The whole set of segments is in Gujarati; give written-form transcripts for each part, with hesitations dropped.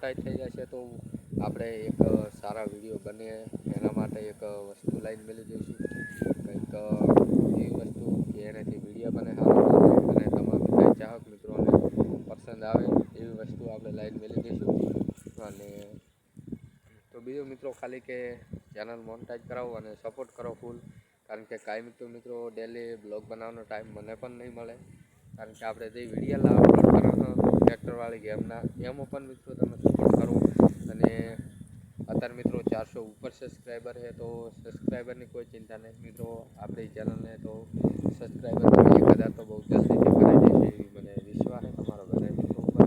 મોનેટાઈઝ થઈ જશે તો આપણે એક સારા વિડીયો બને એના માટે એક વસ્તુ લઈને મેળવી દઈશું, કંઈક એવી વસ્તુ કે એનાથી વિડીયો બને સારો બને અને તમામ બધા ચાહક મિત્રોને પસંદ આવે એવી વસ્તુ આપણે લઈને મેળવી દઈશું. અને તો બીજું મિત્રો ખાલી કે ચેનલ મોનેટાઈઝ કરાવો અને સપોર્ટ કરો ફૂલ, કારણ કે કાંઈ મિત્રો ડેલી બ્લોગ બનાવવાનો ટાઈમ મને પણ નહીં મળે, કારણ કે આપણે જે વિડીયો અપલોડ કરવાનો ટ્રેક્ટરવાળી ગેમના એમાં પણ મિત્રો તમે સપોર્ટ કરો. અને અત્યારે મિત્રો 400 ઉપર સબસ્ક્રાઈબર છે, તો સબસ્ક્રાઈબરની કોઈ ચિંતા નહીં મિત્રો, આપણી ચેનલને તો સબસ્ક્રાઈબર 1000 તો બહુ જલ્દીથી કરાઈ જશે એવી મને વિશ્વાસ છે તમારો બધા મિત્રો ઉપર.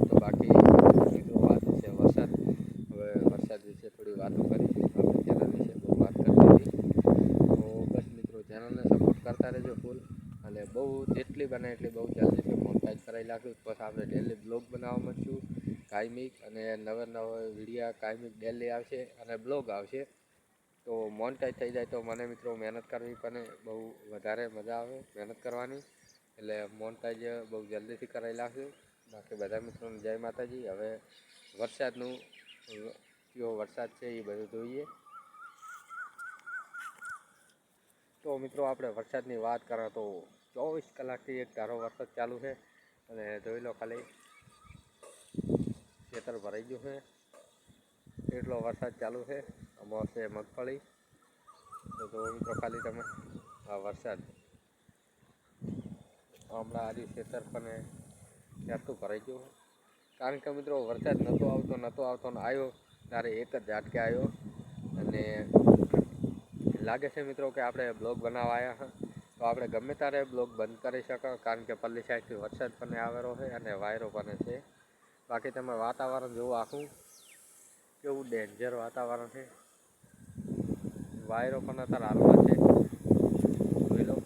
તો બાકી મિત્રો વાત છે વરસાદ, હવે વરસાદ વિશે થોડી વાતો કરી, આપણે ચેનલ વિશે બહુ વાત કરતી હતી. તો બસ મિત્રો ચેનલને સપોર્ટ કરતા રહેજો ફૂલ, અને બહુ જેટલી બને એટલી બહુ જલ્દીથી મોનેટાઈઝ કરાવી નાખ્યું. પછી આપણે ડેલી બ્લોગ બનાવવા માંડશું કાયમિક, અને નવા વિડીયા કાયમિક ડેલી આવશે અને બ્લોગ આવશે. તો મોનેટાઈઝ થઈ જાય તો મને મિત્રો મહેનત કરવી પણ બહુ વધારે મજા આવે મહેનત કરવાની, એટલે મોનેટાઈઝ બહુ જલ્દીથી કરાવી નાખશું. બાકી બધા મિત્રોને જય માતાજી. હવે વરસાદનું કયો વરસાદ છે એ બધું જોઈએ. તો મિત્રો આપણે વરસાદની વાત કરો તો 24 કલાકથી એક ધારો વરસાદ ચાલુ છે, અને જોઈ લો ખાલી ખેતર ભરાઈ ગયું છે એટલો વરસાદ ચાલુ છે. આમાં છે મગફળી, તો મિત્રો ખાલી તમે આ વરસાદ હમણાં આજે ખેતર પણ ખેતરું ભરાઈ ગયું, કારણ કે મિત્રો વરસાદ નહોતો આવતો ને આવ્યો ત્યારે એક જ ઝાટકે આવ્યો. અને લાગે છે મિત્રો કે આપણે બ્લોગ બનાવવા આવ્યા હા, તો આપણે ગમે ત્યારે બ્લોગ બંધ કરી શકો, કારણ કે પલ્લી સાઈડથી વરસાદ પણ આવેલો છે અને વાયરો પણ છે. બાકી તમે વાતાવરણ જોવો આખું કેવું ડેન્જર વાતાવરણ છે, વાયરો પણ અત્યારે હાલમાં છે જોઈ લો,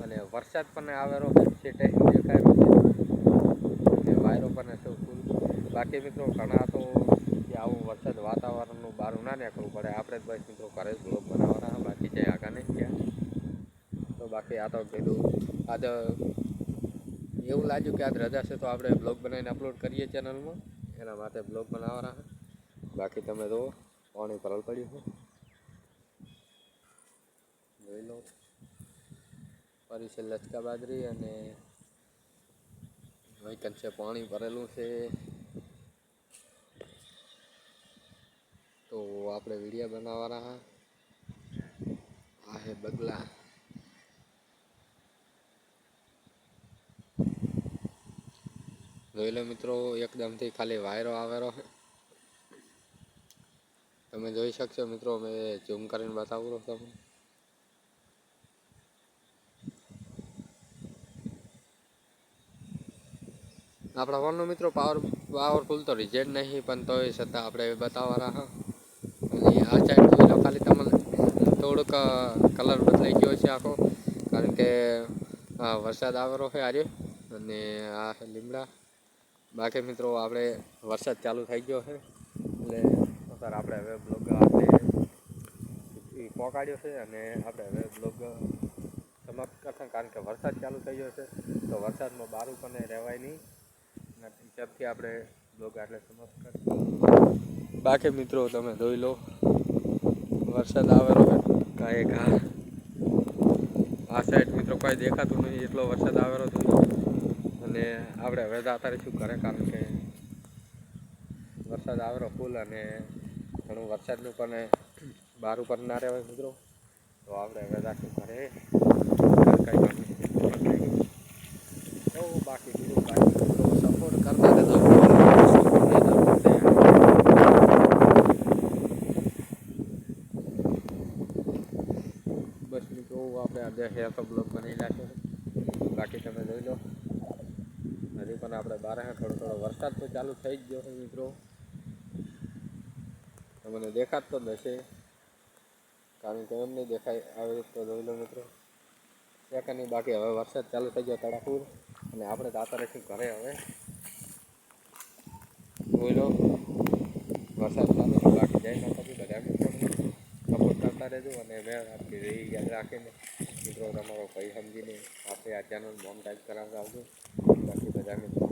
અને વરસાદ પણ આવેલો છે દેખાયેલો છે, અને વાયરો પણ છે ફૂલ. બાકી મિત્રો ઘણા તો કે આવું વરસાદ વાતાવરણનું બહાર ના નીકળવું પડે, આપણે જ બસ મિત્રો ઘરે જ બ્લોગ બનાવવાના, બાકી જાય આગળ નહીં ગયા. તો બાકી આ તો કીધું આજ એવું લાગ્યું કે આજ રજા છે તો આપણે બ્લોગ બનાવીને અપલોડ કરીએ ચેનલમાં, એના માટે બ્લોગ બનાવવાના. બાકી તમે જુઓ પાણી ભરલ પડ્યું છે જોઈ લો, ફરી છે લચકા બાજરી, અને વૈકંસે પાણી ભરેલું છે. તો આપણે વિડીયો બનાવવાના, આ હે બગલા. જોઈ લો મિત્રો એકદમથી ખાલી વાયરો આવેલો છે, તમે જોઈ શકશો મિત્રો, મેં ઝૂમ કરીને બતાવું તમને. આપણા ફોનનો મિત્રો પાવરફુલ તો રિઝલ્ટ નહીં, પણ તોય છતાં આપણે બતાવવાના હા. અને આ સાઈડ જોઈ લો ખાલી તમને થોડુંક કલર બદલાઈ ગયો છે આખો, કારણ કે વરસાદ આવેલો છે આજે, અને આ લીમડા. બાકી મિત્રો આપણે વરસાદ ચાલુ થઈ ગયો છે, એટલે અત્યારે આપણે હવે બ્લોગ આપણે પહોંચાડ્યો છે, અને આપણે હવે બ્લોગ સમાપ્ત કરતા, કારણ કે વરસાદ ચાલુ થઈ ગયો છે તો વરસાદમાં બારું પણ રહેવાય નહીં, હિસાબથી આપણે બ્લોગ આટલે સમાપ્ત કરીએ. બાકી મિત્રો તમે જોઈ લો વરસાદ આવેલો કાંઈ ઘા, આ સાઈડ મિત્રો કોઈ દેખાતું નહીં એટલો વરસાદ આવેલો જોઈ. અને આપણે હવે જતા રહીશું ઘરે, કારણ કે વરસાદ આવેલો ફૂલ, અને ઘણું વરસાદનું પણ બહાર ઉપર ના રહેવાય મિત્રો. તો આપણે હવે જઈશું ઘરે, તો બાકી બીજું કાંઈ મિત્રો સપોર્ટ કરતા રહેજો. બસ મિત્રો આપણે આજે હેર બ્લોગ બનાવી નાખ્યો, બાકી તમે જોઈ લો હજી પણ આપણે બહાર થોડો વરસાદ તો ચાલુ થઈ જ ગયો છે મિત્રો, તમને દેખાતો જ હશે, કારણ કે એમ નહીં દેખાય આવી તો જોઈ લો મિત્રો સેકન્ડની. બાકી હવે વરસાદ ચાલુ થઈ ગયો તડાપુર, અને આપણે દાતા રહીશું ઘરે. હવે જોઈ લો વરસાદ ચાલુ, બાકી જઈ ના પછી બધા સપોર્ટ કરતા રહેજો, અને મેં આપણી રહી યાદ રાખીને મિત્રો તમારો ભાઈ સમજીને આપણે આ ચેનલ મોનેટાઈઝ કરાવતા આવજો. બાકી બધા મિત્રો